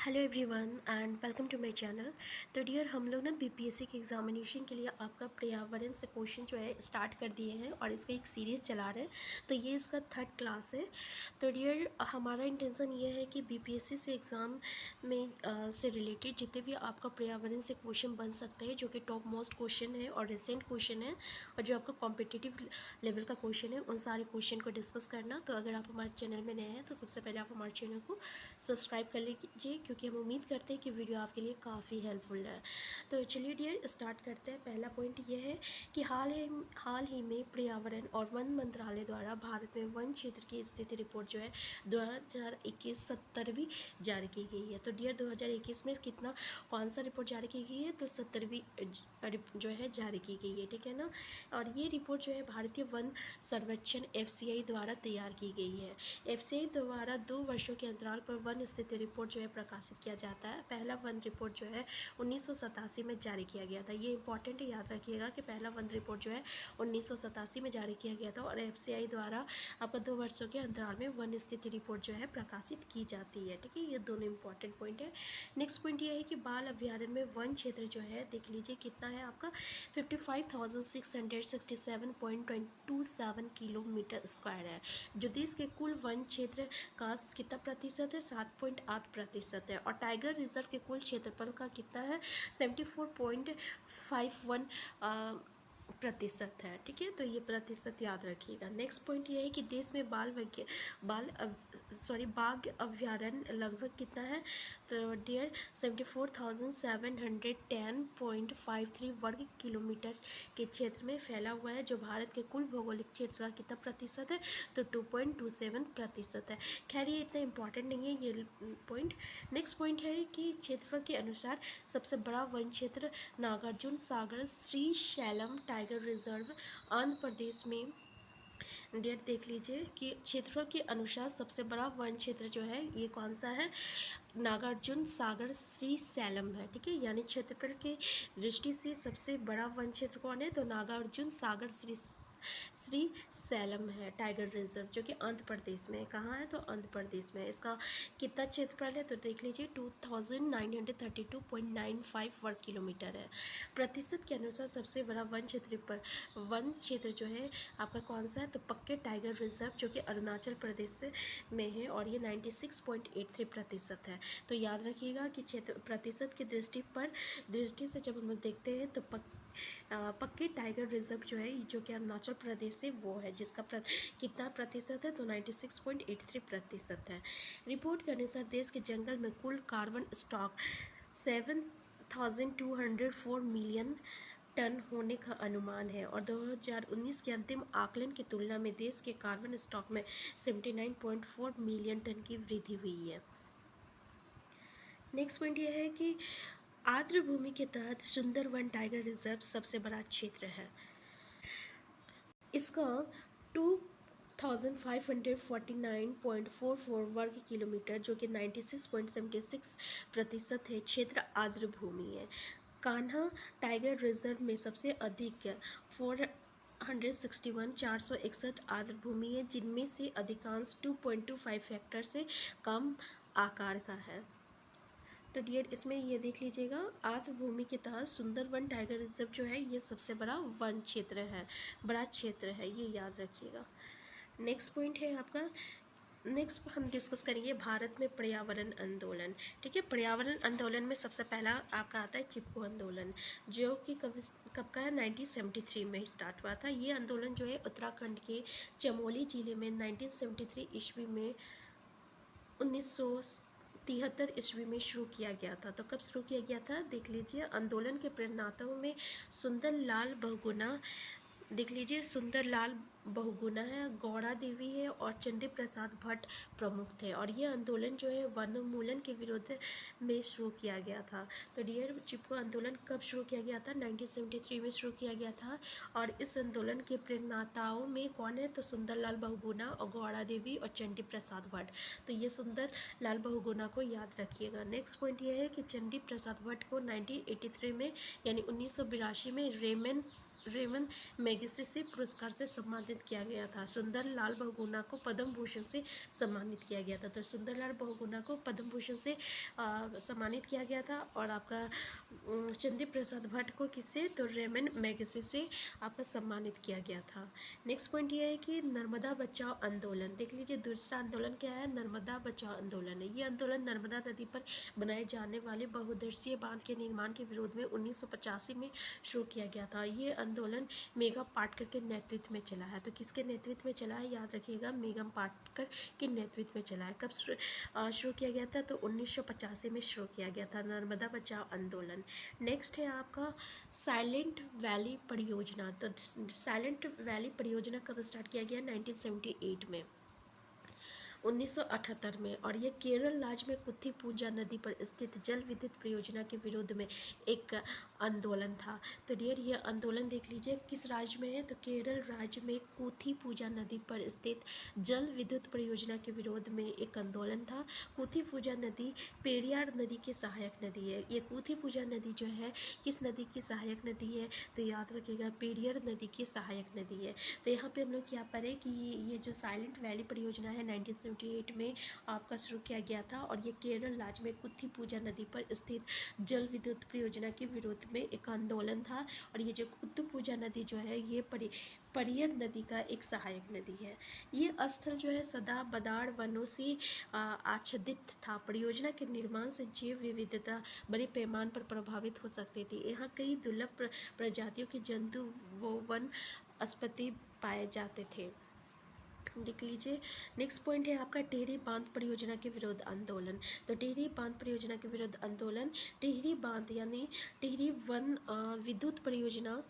Hello everyone and welcome to my channel. तो dear हम लोग ना बीपीएससी के एग्जामिनेशन के लिए आपका पर्यावरण से क्वेश्चन जो है स्टार्ट कर दिए हैं और इसका एक सीरीज़ चला रहे हैं। तो ये इसका थर्ड क्लास है। तो डियर हमारा इंटेंशन ये है कि बीपीएससी से एग्ज़ाम में से रिलेटेड जितने भी आपका पर्यावरण से क्वेश्चन बन सकते हैं, जो कि टॉप मोस्ट क्वेश्चन है और रिसेंट क्वेश्चन है और जो आपका कॉम्पिटिटिव लेवल का क्वेश्चन है, उन सारे क्वेश्चन को डिस्कस करना। तो अगर आप हमारे चैनल में नए हैं तो सबसे पहले आप हमारे चैनल को सब्सक्राइब कर लीजिए, क्योंकि हम उम्मीद करते हैं कि वीडियो आपके लिए काफ़ी हेल्पफुल है। तो चलिए डियर स्टार्ट करते हैं। पहला पॉइंट ये है कि हाल ही में पर्यावरण और वन मंत्रालय द्वारा भारत में वन क्षेत्र की स्थिति रिपोर्ट जो है 2021 70वीं जारी की गई है। तो डियर 2021 में कौन सा रिपोर्ट जारी की गई है? तो 70वीं जो है जारी की गई है, ठीक है ना। और ये रिपोर्ट जो है भारतीय वन सर्वेक्षण FCI द्वारा तैयार की गई है। FCI द्वारा 2 वर्षों के अंतराल पर वन स्थिति रिपोर्ट जो है प्रकाशित किया जाता है। पहला वन रिपोर्ट जो है 1987 में जारी किया गया था। ये इंपॉर्टेंट है, याद रखिएगा कि पहला वन रिपोर्ट जो है 1987 में जारी किया गया था और FCI द्वारा आपका 2 वर्षों के अंतराल में वन स्थिति रिपोर्ट जो है प्रकाशित की जाती है, ठीक है। ये दोनों इंपॉर्टेंट पॉइंट है। नेक्स्ट पॉइंट ये है कि बाल अभ्यारण्य में वन क्षेत्र जो है देख लीजिए कितना है आपका 55,667.27 किलोमीटर स्क्वायर है, जो देश के कुल वन क्षेत्र का कितना प्रतिशत है? 7.8% है। और टाइगर रिजर्व के कुल क्षेत्रफल का कितना है? 74.51 प्रतिशत है, ठीक है। तो ये प्रतिशत याद रखिएगा। नेक्स्ट पॉइंट ये है कि देश में बाघ अभ्यारण्य लगभग कितना है? तो डियर 74,710.53 वर्ग किलोमीटर के क्षेत्र में फैला हुआ है, जो भारत के कुल भौगोलिक क्षेत्र का कितना प्रतिशत है? तो 2.27% है। खैर ये इतना इम्पॉर्टेंट नहीं है ये पॉइंट। नेक्स्ट पॉइंट है कि क्षेत्रफल के अनुसार सबसे बड़ा वन क्षेत्र नागार्जुन सागर श्री शैलम टाइगर रिजर्व आंध्र प्रदेश में। डेट देख लीजिए कि क्षेत्रफल के अनुसार सबसे बड़ा वन क्षेत्र जो है ये कौन सा है? नागार्जुन सागर श्री सैलम है, ठीक है। यानी क्षेत्रफल की दृष्टि से सबसे बड़ा वन क्षेत्र कौन है? तो नागार्जुन सागर श्री सैलम है टाइगर रिजर्व, जो कि आंध्र प्रदेश में है। कहाँ है? तो आंध्र प्रदेश में। इसका कितना क्षेत्रफल है? तो देख लीजिए 2932.95 वर्ग किलोमीटर है। प्रतिशत के अनुसार सबसे बड़ा वन क्षेत्र जो है आपका कौन सा है? तो पक्के टाइगर रिजर्व, जो कि अरुणाचल प्रदेश में है और ये 96.83% है। तो याद रखिएगा कि क्षेत्र प्रतिशत की दृष्टि से जब हम लोग देखते हैं तो पक्के टाइगर रिजर्व जो है जो कि अरुणाचल प्रदेश से वो है, जिसका कितना प्रतिशत है? तो 96.83% है। रिपोर्ट के अनुसार देश के जंगल में कुल कार्बन स्टॉक 7,204 मिलियन टन होने का अनुमान है और 2019 के अंतिम आकलन की तुलना में देश के कार्बन स्टॉक में 79.4 मिलियन टन की वृद्धि हुई है। नेक्स्ट पॉइंट यह है कि आर्द्र भूमि के तहत सुंदरवन टाइगर रिजर्व सबसे बड़ा क्षेत्र है। इसका 2549.44 वर्ग किलोमीटर, जो कि 96.76% है, क्षेत्र आर्द्र भूमि है। कान्हा टाइगर रिजर्व में सबसे अधिक 461 आर्द्र भूमि है, जिनमें से अधिकांश 2.25 हेक्टेयर से कम आकार का है। तो डियर इसमें ये देख लीजिएगा आर्द्र भूमि के तहत सुंदरवन टाइगर रिजर्व जो है ये सबसे बड़ा वन क्षेत्र है, बड़ा क्षेत्र है, ये याद रखिएगा। नेक्स्ट पॉइंट है आपका, नेक्स्ट हम डिस्कस करेंगे भारत में पर्यावरण आंदोलन, ठीक है। पर्यावरण आंदोलन में सबसे पहला आपका आता है चिपको आंदोलन, जो कि कब का है? 1973 में स्टार्ट हुआ था। ये आंदोलन जो है उत्तराखंड के चमोली जिले में 1973 ईस्वी में 1973 ईस्वी में शुरू किया गया था। तो कब शुरू किया गया था? देख लीजिए। आंदोलन के प्रेरणाताओं में सुंदरलाल बहुगुणा, देख लीजिए सुंदरलाल बहुगुणा है, गौड़ा देवी है और चंडी प्रसाद भट्ट प्रमुख थे। और ये आंदोलन जो है वनोन्मूलन के विरोध में शुरू किया गया था। तो डियर चिपको आंदोलन कब शुरू किया गया था? 1973 में शुरू किया गया था। और इस आंदोलन के प्रेरणाताओं में कौन है? तो सुंदरलाल बहुगुणा और गौड़ा देवी और चंडी प्रसाद भट्ट। तो ये सुंदरलाल बहुगुणा को याद रखिएगा। नेक्स्ट पॉइंट ये है कि चंडी प्रसाद भट्ट को 1983 में यानी 1982 में रेमन मैगसेसे पुरस्कार से सम्मानित किया गया था। सुंदरलाल बहुगुणा को पद्म भूषण से सम्मानित किया गया था। तो सुंदरलाल बहुगुणा को पद्म भूषण से सम्मानित किया गया था। और आपका चंद्र प्रसाद भट्ट को किससे, तो रेमन मैगसेसे से आपका सम्मानित किया गया था। नेक्स्ट पॉइंट ये है कि नर्मदा बचाओ आंदोलन। देख लीजिए दूसरा आंदोलन क्या है, नर्मदा बचाओ आंदोलन है। ये आंदोलन नर्मदा नदी पर बनाए जाने वाले बहुउद्देशीय बांध के निर्माण के विरोध में 1985 में शुरू किया गया था। ये आंदोलन मेघा पाटकर के नेतृत्व में चला है। तो किसके नेतृत्व में चला है, याद रखिएगा, मेघा पाटकर के नेतृत्व में चला है। कब शुरू किया गया था, तो 1985 में शुरू किया गया था नर्मदा बचाओ आंदोलन। नेक्स्ट है आपका साइलेंट वैली परियोजना। तो साइलेंट वैली परियोजना कब स्टार्ट किया गया, 1978 में, 1978 में। और ये केरल राज्य में कुत्थीपूजा नदी पर स्थित जल विद्युत परियोजना के विरोध में एक आंदोलन था। तो डियर ये आंदोलन देख लीजिए किस राज्य में है, तो केरल राज्य में कुत्थीपूजा नदी पर स्थित जल विद्युत परियोजना के विरोध में एक आंदोलन था। कुत्थीपूजा नदी पेरियार नदी की सहायक नदी है। ये कुत्थीपूजा नदी जो है किस नदी की सहायक नदी है, तो याद रखिएगा पेरियार नदी की सहायक नदी है। तो यहाँ पे हम लोग क्या पढ़े कि ये जो साइलेंट वैली परियोजना है 1978 में आपका शुरू किया गया था। और ये केरल राज्य में कुत्थीपूजा नदी पर स्थित जल विद्युत परियोजना के विरोध में एक आंदोलन था। और ये जो कुत्थीपूजा नदी जो है ये परियर नदी का एक सहायक नदी है। ये स्थल जो है सदा बदार वनों से आच्छादित था। परियोजना के निर्माण से जैव विविधता बड़े पैमाने पर प्रभावित हो सकती थी। यहाँ कई दुर्लभ प्रजातियों के जंतु व वन वनस्पति पाए जाते थे। देख लीजिए नेक्स्ट पॉइंट है आपका टिहरी बांध परियोजना के विरोध आंदोलन। तो टिहरी बांध परियोजना के विरोध आंदोलन, टिहरी बांध यानी टिहरी वन विद्युत परियोजना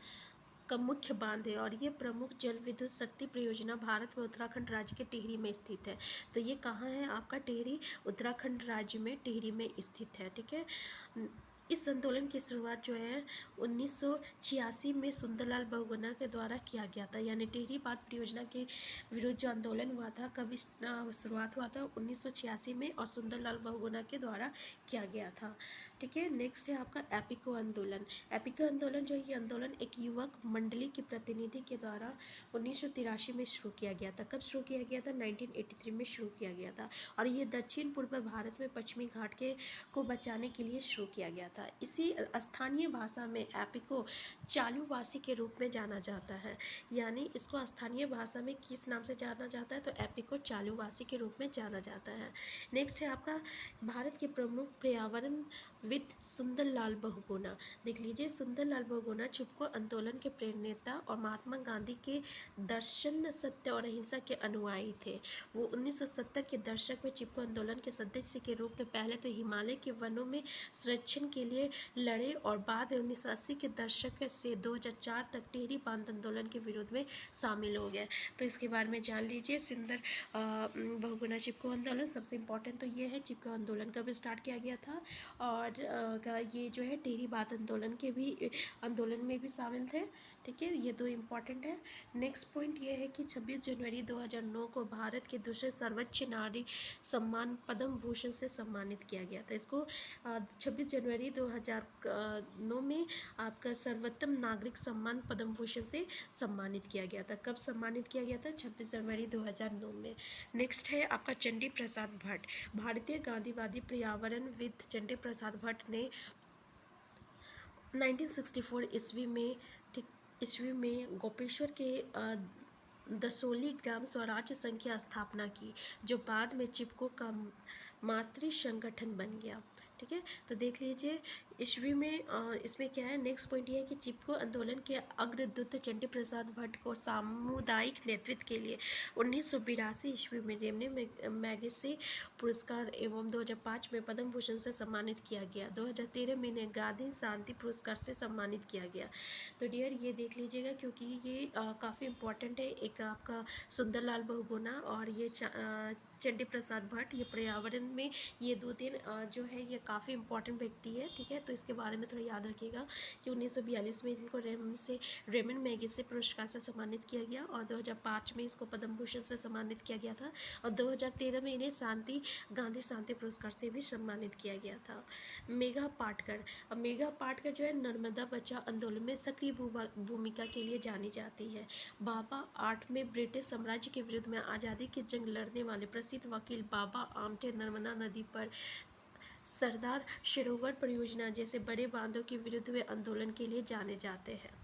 का मुख्य बांध है। और ये प्रमुख जल विद्युत शक्ति परियोजना भारत में उत्तराखंड राज्य के टिहरी में स्थित है। तो ये कहाँ है आपका, टिहरी उत्तराखंड राज्य में टिहरी में स्थित है। ठीक है, इस आंदोलन की शुरुआत जो है 1986 में सुंदरलाल बहुगुणा के द्वारा किया गया था। यानी टिहरी बांध परियोजना के विरुद्ध जो आंदोलन हुआ था, कब शुरुआत हुआ था, 1986 में, और सुंदरलाल बहुगुणा के द्वारा किया गया था। ठीक है, नेक्स्ट है आपका एपिको आंदोलन। एपिको आंदोलन जो है ये आंदोलन एक युवक मंडली के प्रतिनिधि के द्वारा 1983 में शुरू किया गया था। कब शुरू किया गया था, 1983 में शुरू किया गया था। और ये दक्षिण पूर्व भारत में पश्चिमी घाट को बचाने के लिए शुरू किया गया था। इसी स्थानीय भाषा में एपिको चालुवासी के रूप में जाना जाता है। यानी इसको स्थानीय भाषा में किस नाम से जाना जाता है, तो एपिको चालुवासी के रूप में जाना जाता है। नेक्स्ट है आपका भारत के प्रमुख पर्यावरण विद सुंदरलाल बहुगुणा। देख लीजिए सुंदरलाल बहुगुणा चिपको आंदोलन के प्रेरणेता और महात्मा गांधी के दर्शन सत्य और अहिंसा के अनुयायी थे। वो 1970 के दशक में चिपको आंदोलन के सदस्य के रूप में पहले तो हिमालय के वनों में संरक्षण के लिए लड़े और बाद में 1980 के दशक से 2004 तक टिहरी बांध आंदोलन के विरोध में शामिल हो गए। तो इसके बारे में जान लीजिए। सुंदर बहुगुणा चिपको आंदोलन सबसे इम्पोर्टेंट तो ये है, चिपको आंदोलन कब स्टार्ट किया गया था, और ये जो है टिहरी बांध आंदोलन के भी आंदोलन में भी शामिल थे। ठीक है, ये दो इम्पॉर्टेंट है। नेक्स्ट पॉइंट ये है कि 26 जनवरी 2009 को भारत के दूसरे सर्वोच्च नारी सम्मान पद्म भूषण से सम्मानित किया गया था। इसको 26 जनवरी 2009 में आपका सर्वोत्तम नागरिक सम्मान पद्म भूषण से सम्मानित किया गया था। कब सम्मानित किया गया था, 26 जनवरी 2009 में। नेक्स्ट है आपका चंडी प्रसाद भट्ट। भारतीय गांधीवादी पर्यावरणविद चंडी प्रसाद भट्ट ने 1964 ईस्वी में गोपेश्वर के दसोली ग्राम स्वराज्य संघ की स्थापना की, जो बाद में चिपको का मातृ संगठन बन गया। ठीक है, तो देख लीजिए ईस्वी में इसमें क्या है, नेक्स्ट पॉइंट ये है कि चिपको आंदोलन के अग्रदूत चंडी प्रसाद भट्ट को सामुदायिक नेतृत्व के लिए 1982 ईस्वी में रेमने मैगसेसे पुरस्कार एवं 2005 में पद्म भूषण से सम्मानित किया गया। 2013 में इन्हें गांधी शांति पुरस्कार से सम्मानित किया गया। तो डियर ये देख लीजिएगा क्योंकि ये काफ़ी इम्पोर्टेंट है। एक आपका सुंदरलाल बहुगुणा और ये चंडी प्रसाद भट्ट, ये पर्यावरण में ये 2-3 जो है ये काफ़ी इंपॉर्टेंट व्यक्ति है, ठीक है। तो इसके बारे में थोड़ा याद रखिएगा कि 1942 में इनको रेमंड मैगसेसे पुरस्कार से सम्मानित किया गया और 2005 में इसको पद्म भूषण से सम्मानित किया गया था और 2013 में इन्हें गांधी शांति पुरस्कार से भी सम्मानित किया गया था। मेघा पाटकर, अब मेघा पाटकर जो है नर्मदा बचाओ आंदोलन में सक्रिय भूमिका के लिए जानी जाती है। बाबा 8 में ब्रिटिश साम्राज्य के विरुद्ध में आज़ादी की जंग लड़ने वाले प्रसिद्ध वकील बाबा आमटे नर्मदा नदी पर सरदार सरोवर परियोजना जैसे बड़े बांधों के विरुद्ध हुए आंदोलन के लिए जाने जाते हैं।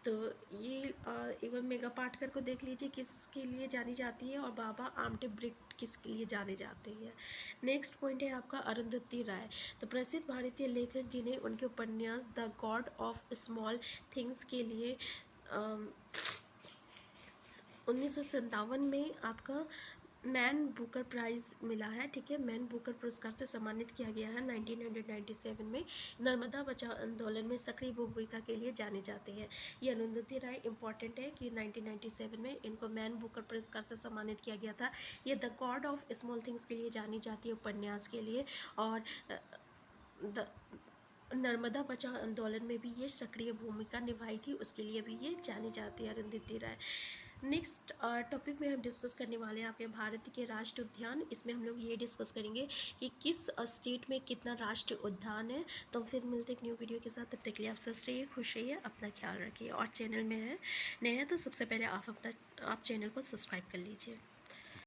तो ये एक बार मेघा पाटकर को देख लीजिए किसके लिए जानी जाती है और बाबा आमटे ब्रिट किसके लिए जाने जाते हैं। नेक्स्ट पॉइंट है आपका अरुंधति राय, तो प्रसिद्ध भारतीय लेखक जिन्हें उनके उपन्यास the God of small things के लिए 1957 में आपका मैन बुकर प्राइज़ मिला है, ठीक है। मैन बुकर पुरस्कार से सम्मानित किया गया है 1997 में। नर्मदा बचाओ आंदोलन में सक्रिय भूमिका के लिए जाने जाते हैं। ये अरुंधति राय इंपॉर्टेंट है कि 1997 में इनको मैन बुकर पुरस्कार से सम्मानित किया गया था। ये the God of small things के लिए जानी जाती है उपन्यास के लिए, और द नर्मदा बचाओ आंदोलन में भी ये सक्रिय भूमिका निभाई थी, उसके लिए भी ये जानी जाती है अरुंधति राय। नेक्स्ट टॉपिक में हम डिस्कस करने वाले हैं आपके भारत के राष्ट्रीय उद्यान। इसमें हम लोग ये डिस्कस करेंगे कि किस स्टेट में कितना राष्ट्रीय उद्यान है। तो फिर मिलते एक न्यू वीडियो के साथ, तब तक के लिए आप स्वस्थ रहिए, खुश रहिए, अपना ख्याल रखिए। और चैनल में है नए हैं तो सबसे पहले आप चैनल को सब्सक्राइब कर लीजिए।